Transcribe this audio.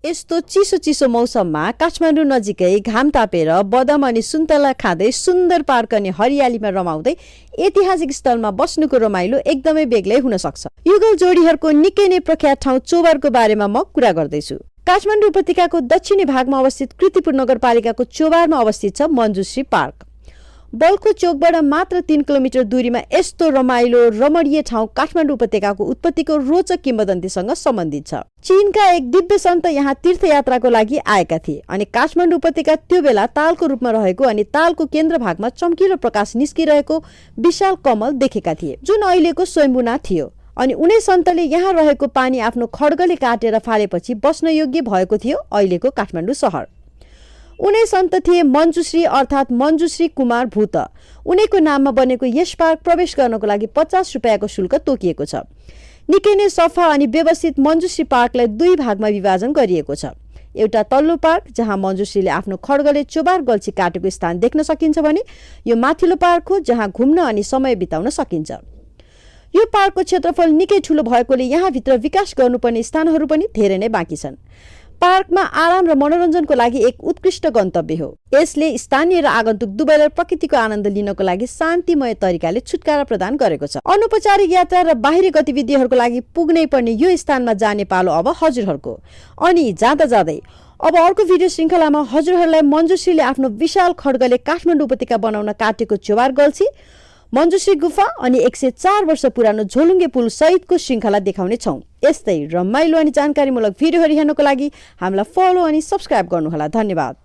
यस्तो चिसो चिसो मौसममा काठमाडौँ नजिकै घाम तापेर बदाम अनि सुन्तला खाँदै सुन्दर पार्क अनि हरियालीमा रमाउँदै ऐतिहासिक स्थलमा बस्नुको रमाइलो एकदमै बेग्लै हुन सक्छ। युगल जोडीहरूको निकै नै प्रख्यात ठाउँ चोबारको बारेमा म कुरा गर्दैछु। काठमाडौँ उपत्यकाको दक्षिणी भागमा अवस्थित कृतिपुर नगरपालिकाको चोबारमा अवस्थित छ मञ्जुश्री पार्क। बल्खु चोकबाट मात्र 3 किलोमिटर दूरीमा यस्तो रमाइलो रमणीय ठाउँ काठमाडौँ उपत्यकाको उत्पत्तिको रोचक किंवदन्तीसँग सम्बन्धित छ। चीनका एक दिव्य सन्त यहाँ तीर्थयात्राको लागि आएका थिए अनि काठमाडौँ उपत्यका त्यो बेला तालको रूपमा रहेको अनि तालको केन्द्र भागमा चम्किलो प्रकाश निस्किरहेको विशाल कमल देखेका थिए, जुन अहिलेको स्वयम्भूनाथ थियो। अनि उनै सन्तले यहाँ रहेको पानी आफ्नो खड्गले काटेर फालेपछि बस्न योग्य भएको थियो अहिलेको काठमाडौँ सहर। उनै सन्त थिए मञ्जुश्री अर्थात् मञ्जुश्री कुमार भूत। उनैको नाममा बनेको यस पार्क प्रवेश गर्नको लागि 50 रुपियाँको शुल्क तोकिएको छ। निकै नै सफा अनि व्यवस्थित मञ्जुश्री पार्कलाई 2 भागमा विभाजन गरिएको छ। एउटा तल्लो पार्क जहाँ मञ्जुश्रीले आफ्नो खड्गले चोबार गल्छी काटेको स्थान देख्न सकिन्छ भने यो माथिल्लो पार्क हो जहाँ घुम्न अनि समय बिताउन सकिन्छ। यो पार्कको क्षेत्रफल निकै ठूलो भएकोले यहाँ भित्र विकास गर्नुपर्ने स्थानहरू पनि धेरै नै बाँकी छन्। पार्कमा आराम र मनोरञ्जनको लागि एक उत्कृष्ट गन्तव्य हो। यसले स्थानीय र आगन्तुक दुवैलाई प्रकृतिको आनन्द लिनको लागि शान्तिमय तरिकाले छुटकारा प्रदान गरेको छ। अनौपचारिक यात्रा र बाहिरी गतिविधिहरूको लागि पुग्नै पर्ने यो स्थानमा जाने पालो अब हजुरहरूको। अनि जाँदा जाँदै अब अर्को भिडियो श्रृङ्खलामा हजुरहरूलाई मञ्जुश्रीले आफ्नो विशाल खड्गले काठमाडौँ उपत्यका बनाउन काटेको चोबार गल्छी, मञ्जुश्री गुफा अनि 104 वर्ष पुरानो झोलुङ्गे पुल सहितको श्रृङ्खला देखाउने छौं। यस्तै रमाइलो अनि जानकारीमूलक भिडियोहरू हेर्नको लागि हामीलाई फलो अनि सब्स्क्राइब गर्नुहोला। धन्यवाद।